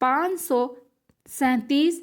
537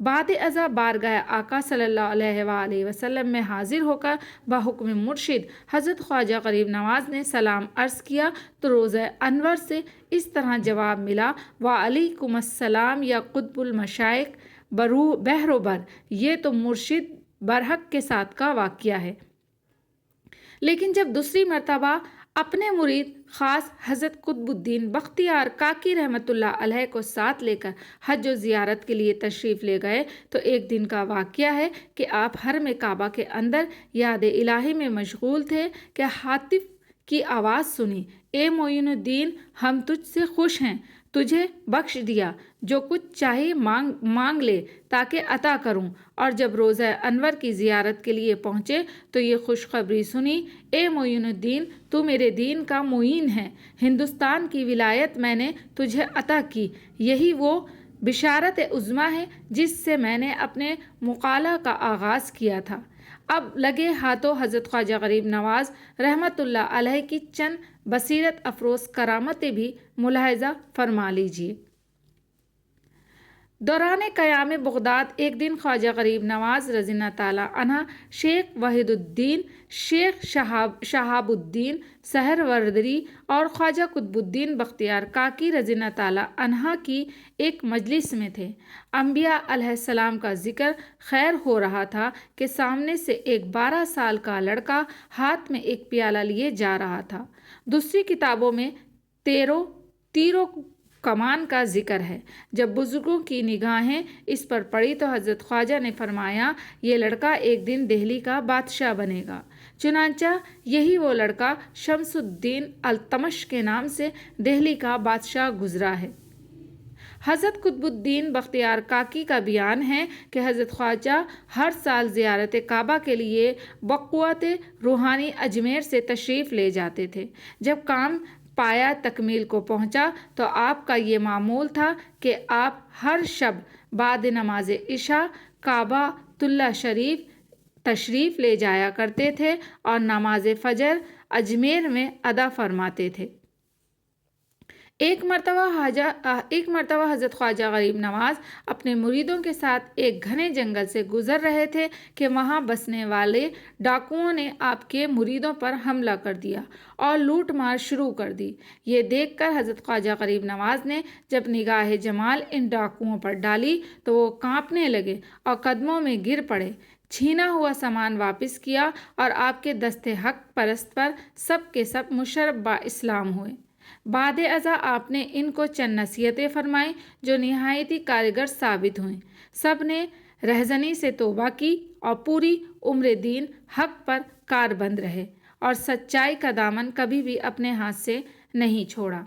بعد ازاں بارگاہ آقا صلی اللہ علیہ وآلہ وسلم میں حاضر ہو کر بحکم مرشد حضرت خواجہ غریب نواز نے سلام عرض کیا تو روزہ انور سے اس طرح جواب ملا: وعلیکم السلام یا قطب المشائق بہروبر۔ یہ تو مرشد برحق کے ساتھ کا واقعہ ہے۔ لیکن جب دوسری مرتبہ اپنے مرید خاص حضرت قطب الدین بختیار کاکی رحمۃ اللہ علیہ کو ساتھ لے کر حج و زیارت کے لیے تشریف لے گئے تو ایک دن کا واقعہ ہے کہ آپ حرم کعبہ کے اندر یاد الہی میں مشغول تھے کہ ہاتف کی آواز سنی: اے معین الدین، ہم تجھ سے خوش ہیں، تجھے بخش دیا، جو کچھ چاہیے مانگ لے تاکہ عطا کروں۔ اور جب روزہ انور کی زیارت کے لیے پہنچے تو یہ خوشخبری سنی: اے معین الدین، تو میرے دین کا معین ہے، ہندوستان کی ولایت میں نے تجھے عطا کی۔ یہی وہ بشارت عظمیٰ ہے جس سے میں نے اپنے مقالہ کا آغاز کیا تھا۔ اب لگے ہاتھوں حضرت خواجہ غریب نواز رحمۃ اللہ علیہ کی چند بصیرت افروز کرامتیں بھی ملاحظہ فرما لیجیے۔ دوران قیام بغداد ایک دن خواجہ غریب نواز رضی اللہ تعالیٰ عنہ شیخ وحید الدین، شیخ شہاب الدین سہروردی اور خواجہ قطب الدین بختیار کاکی رضی اللہ تعالیٰ عنہ کی ایک مجلس میں تھے۔ انبیاء علیہ السلام کا ذکر خیر ہو رہا تھا کہ سامنے سے ایک 12 سال کا لڑکا ہاتھ میں ایک پیالہ لیے جا رہا تھا۔ دوسری کتابوں میں تیرو کمان کا ذکر ہے۔ جب بزرگوں کی نگاہیں اس پر پڑی تو حضرت خواجہ نے فرمایا: یہ لڑکا ایک دن دہلی کا بادشاہ بنے گا۔ چنانچہ یہی وہ لڑکا شمس الدین التمش کے نام سے دہلی کا بادشاہ گزرا ہے۔ حضرت قطب الدین بختیار کاکی کا بیان ہے کہ حضرت خواجہ ہر سال زیارت کعبہ کے لیے بقوت روحانی اجمیر سے تشریف لے جاتے تھے۔ جب کام پایا تکمیل کو پہنچا تو آپ کا یہ معمول تھا کہ آپ ہر شب بعد نماز عشاء کعبۃ اللہ شریف تشریف لے جایا کرتے تھے اور نماز فجر اجمیر میں ادا فرماتے تھے۔ ایک مرتبہ حضرت خواجہ غریب نواز اپنے مریدوں کے ساتھ ایک گھنے جنگل سے گزر رہے تھے کہ وہاں بسنے والے ڈاکوؤں نے آپ کے مریدوں پر حملہ کر دیا اور لوٹ مار شروع کر دی۔ یہ دیکھ کر حضرت خواجہ غریب نواز نے جب نگاہ جمال ان ڈاکوؤں پر ڈالی تو وہ کانپنے لگے اور قدموں میں گر پڑے، چھینا ہوا سامان واپس کیا اور آپ کے دست حق پرست پر سب کے سب مشرف با اسلام ہوئے۔ بعد ازاں آپ نے ان کو چند نصیحتیں فرمائیں جو نہایت کارگر ثابت ہوئیں۔ سب نے رہزنی سے توبہ کی اور پوری عمر دین حق پر کاربند رہے اور سچائی کا دامن کبھی بھی اپنے ہاتھ سے نہیں چھوڑا۔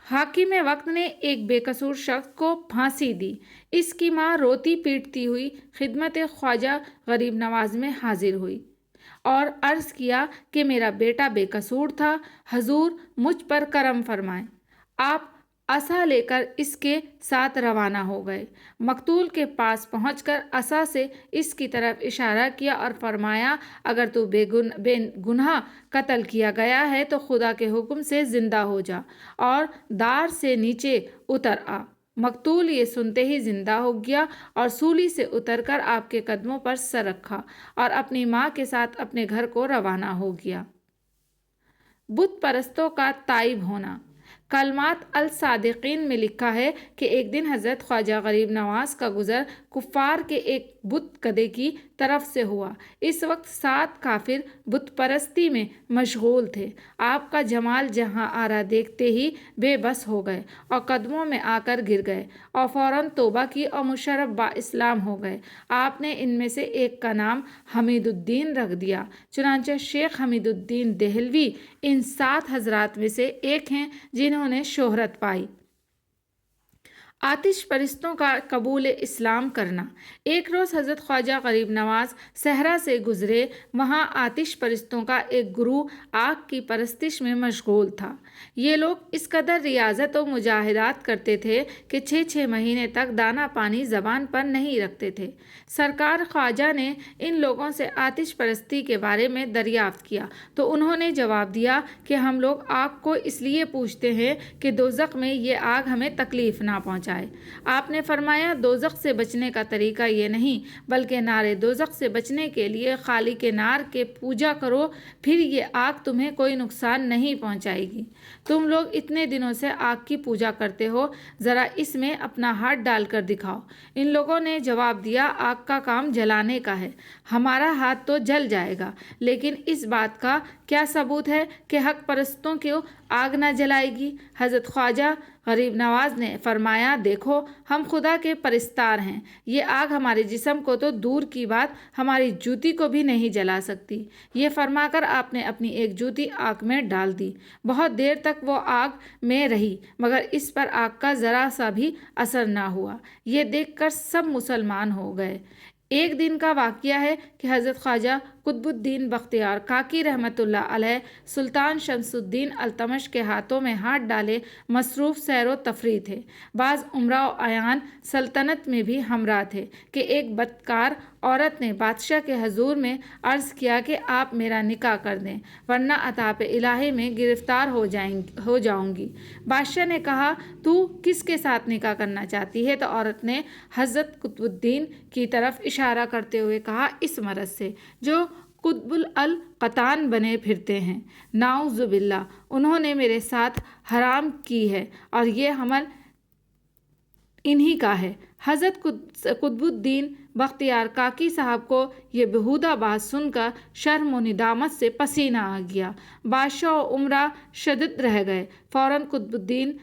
حاکم وقت نے ایک بے قصور شخص کو پھانسی دی۔ اس کی ماں روتی پیٹتی ہوئی خدمت خواجہ غریب نواز میں حاضر ہوئی اور عرض کیا کہ میرا بیٹا بے قصور تھا، حضور مجھ پر کرم فرمائیں۔ آپ عصا لے کر اس کے ساتھ روانہ ہو گئے۔ مقتول کے پاس پہنچ کر عصا سے اس کی طرف اشارہ کیا اور فرمایا: اگر تو بے گناہ قتل کیا گیا ہے تو خدا کے حکم سے زندہ ہو جا اور دار سے نیچے اتر آ۔ مقتول یہ سنتے ہی زندہ ہو گیا اور سولی سے اتر کر آپ کے قدموں پر سر رکھا اور اپنی ماں کے ساتھ اپنے گھر کو روانہ ہو گیا۔ بت پرستوں کا تائب ہونا۔ کلمات الصادقین میں لکھا ہے کہ ایک دن حضرت خواجہ غریب نواز کا گزر کفار کے ایک بت کدے کی طرف سے ہوا۔ اس وقت 7 کافر بت پرستی میں مشغول تھے۔ آپ کا جمال جہاں آرا دیکھتے ہی بے بس ہو گئے اور قدموں میں آ کر گر گئے اور فوراً توبہ کی اور مشرف با اسلام ہو گئے۔ آپ نے ان میں سے ایک کا نام حمید الدین رکھ دیا۔ چنانچہ شیخ حمید الدین دہلوی ان 7 حضرات میں سے ایک ہیں جنہوں نے شہرت پائی۔ آتش پرستوں کا قبول اسلام کرنا۔ ایک روز حضرت خواجہ غریب نواز صحرا سے گزرے۔ وہاں آتش پرستوں کا ایک گروہ آگ کی پرستش میں مشغول تھا۔ یہ لوگ اس قدر ریاضت و مجاہدات کرتے تھے کہ 6 مہینے تک دانہ پانی زبان پر نہیں رکھتے تھے۔ سرکار خواجہ نے ان لوگوں سے آتش پرستی کے بارے میں دریافت کیا تو انہوں نے جواب دیا کہ ہم لوگ آگ کو اس لیے پوجتے ہیں کہ دوزخ میں یہ آگ ہمیں تکلیف نہ پہنچائے۔ آئے۔ آپ نے فرمایا دوزخ سے بچنے کا طریقہ یہ نہیں بلکہ نار دوزخ سے بچنے کے لیے خالق نار کے پوجا کرو، پھر یہ آگ تمہیں کوئی نقصان نہیں پہنچائے گی۔ تم لوگ اتنے دنوں سے آگ کی پوجا کرتے ہو، ذرا اس میں اپنا ہاتھ ڈال کر دکھاؤ۔ ان لوگوں نے جواب دیا آگ کا کام جلانے کا ہے، ہمارا ہاتھ تو جل جائے گا، لیکن اس بات کا کیا ثبوت ہے کہ حق پرستوں کو آگ نہ جلائے گی؟ حضرت خواجہ غریب نواز نے فرمایا دیکھو ہم خدا کے پرستار ہیں، یہ آگ ہمارے جسم کو تو دور کی بات ہماری جوتی کو بھی نہیں جلا سکتی۔ یہ فرما کر آپ نے اپنی ایک جوتی آگ میں ڈال دی۔ بہت دیر تک وہ آگ میں رہی مگر اس پر آگ کا ذرا سا بھی اثر نہ ہوا۔ یہ دیکھ کر سب مسلمان ہو گئے۔ ایک دن کا واقعہ ہے کہ حضرت خواجہ قطب الدین بختیار کاکی رحمۃ اللہ علیہ سلطان شمس الدین التمش کے ہاتھوں میں ہاتھ ڈالے مصروف سیر و تفریح تھے۔ بعض امراء و اعیان سلطنت میں بھی ہمراہ تھے کہ ایک بدکار عورت نے بادشاہ کے حضور میں عرض کیا کہ آپ میرا نکاح کر دیں ورنہ عطاپ الہی میں گرفتار ہو جاؤں گی۔ بادشاہ نے کہا تو کس کے ساتھ نکاح کرنا چاہتی ہے؟ تو عورت نے حضرت قطب الدین کی طرف اشارہ کرتے ہوئے کہا اس مرد سے جو قطب القطان بنے پھرتے ہیں، نعوذ باللہ، انہوں نے میرے ساتھ حرام کی ہے اور یہ حمل انہی کا ہے۔ حضرت قطب الدین بختیار کاکی صاحب کو یہ بیہودہ بات سن کر شرم و ندامت سے پسینہ آ گیا۔ بادشاہ و امراء شدد رہ گئے۔ فوراً قطب الدین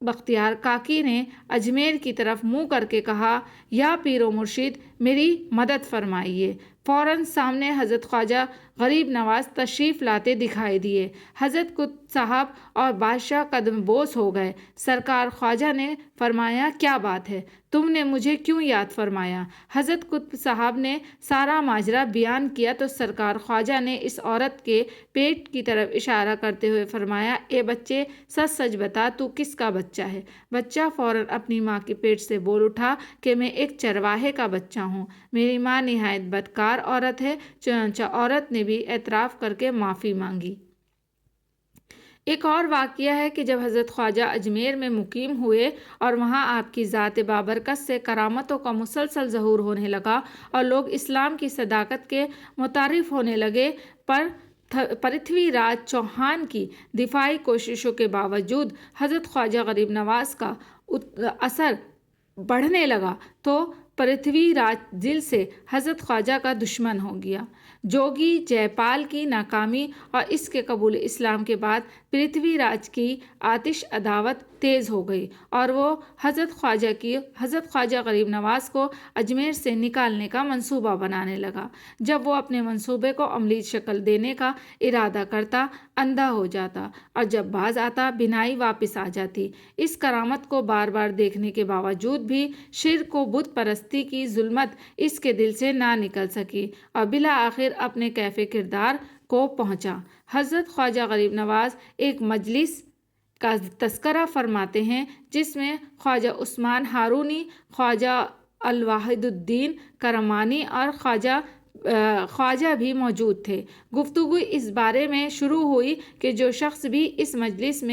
بختیار کاکی نے اجمیر کی طرف منہ کر کے کہا یا پیر و مرشد میری مدد فرمائیے۔ فوراً سامنے حضرت خواجہ غریب نواز تشریف لاتے دکھائی دیے۔ حضرت قطب صاحب اور بادشاہ قدم بوس ہو گئے۔ سرکار خواجہ نے فرمایا کیا بات ہے، تم نے مجھے کیوں یاد فرمایا؟ حضرت قطب صاحب نے سارا ماجرا بیان کیا تو سرکار خواجہ نے اس عورت کے پیٹ کی طرف اشارہ کرتے ہوئے فرمایا اے بچے سچ سچ بتا تو کس کا بچہ ہے؟ بچہ فوراً اپنی ماں کے پیٹ سے بول اٹھا کہ میں ایک چرواہے کا بچہ ہوں، میری ماں نہایت بدکار عورت ہے۔ چنانچہ عورت نے بھی اعتراف کر کے معافی مانگی۔ ایک اور واقعہ ہے کہ جب حضرت خواجہ اجمیر میں مقیم ہوئے اور وہاں آپ کی ذات بابرکت سے کرامتوں کا مسلسل ظہور ہونے لگا اور لوگ اسلام کی صداقت کے متعارف ہونے لگے، پر پرتھوی راج چوہان کی دفاعی کوششوں کے باوجود حضرت خواجہ غریب نواز کا اثر بڑھنے لگا تو پرتھوی راج دل سے حضرت خواجہ کا دشمن ہو گیا۔ جوگی جے پال کی ناکامی اور اس کے قبول اسلام کے بعد پرتھوی راج کی آتش عداوت تیز ہو گئی اور وہ حضرت خواجہ غریب نواز کو اجمیر سے نکالنے کا منصوبہ بنانے لگا۔ جب وہ اپنے منصوبے کو عملی شکل دینے کا ارادہ کرتا اندھا ہو جاتا اور جب باز آتا بینائی واپس آ جاتی۔ اس کرامت کو بار بار دیکھنے کے باوجود بھی شرک و بت پرستی کی ظلمت اس کے دل سے نہ نکل سکی اور بالآخر اپنے کیف کردار کو پہنچا۔ حضرت خواجہ غریب نواز ایک مجلس کا تذکرہ فرماتے ہیں جس میں خواجہ عثمان ہارونی، خواجہ الواحد الدین کرمانی اور خواجہ بھی موجود تھے۔ گفتگو اس بارے میں شروع ہوئی کہ جو شخص بھی اس مجلس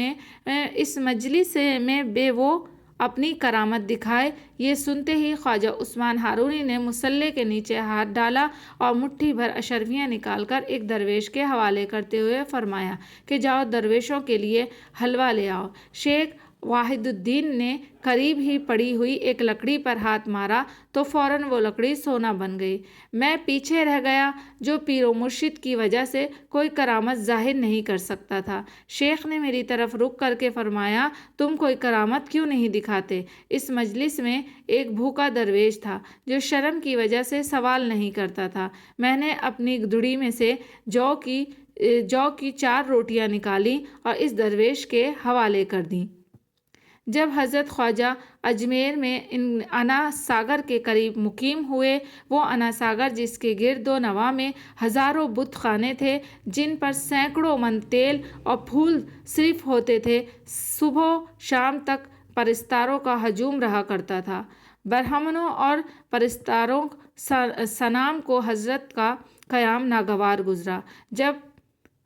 میں بے وہ اپنی کرامت دکھائے۔ یہ سنتے ہی خواجہ عثمان ہارونی نے مصلے کے نیچے ہاتھ ڈالا اور مٹھی بھر اشرفیاں نکال کر ایک درویش کے حوالے کرتے ہوئے فرمایا کہ جاؤ درویشوں کے لیے حلوہ لے آؤ۔ شیخ واحد الدین نے قریب ہی پڑی ہوئی ایک لکڑی پر ہاتھ مارا تو فوراً وہ لکڑی سونا بن گئی۔ میں پیچھے رہ گیا جو پیر و مرشد کی وجہ سے کوئی کرامت ظاہر نہیں کر سکتا تھا۔ شیخ نے میری طرف رخ کر کے فرمایا تم کوئی کرامت کیوں نہیں دکھاتے؟ اس مجلس میں ایک بھوکا درویش تھا جو شرم کی وجہ سے سوال نہیں کرتا تھا۔ میں نے اپنی دھڑی میں سے جو کی 4 روٹیاں نکالیں اور اس درویش کے حوالے کر دیں۔ جب حضرت خواجہ اجمیر میں انا ساگر کے قریب مقیم ہوئے، وہ انا ساگر جس کے گرد و نواح میں ہزاروں بت خانے تھے جن پر سینکڑوں من تیل اور پھول صرف ہوتے تھے، صبح و شام تک پرستاروں کا ہجوم رہا کرتا تھا۔ برہمنوں اور پرستاروں صنام کو حضرت کا قیام ناگوار گزرا۔ جب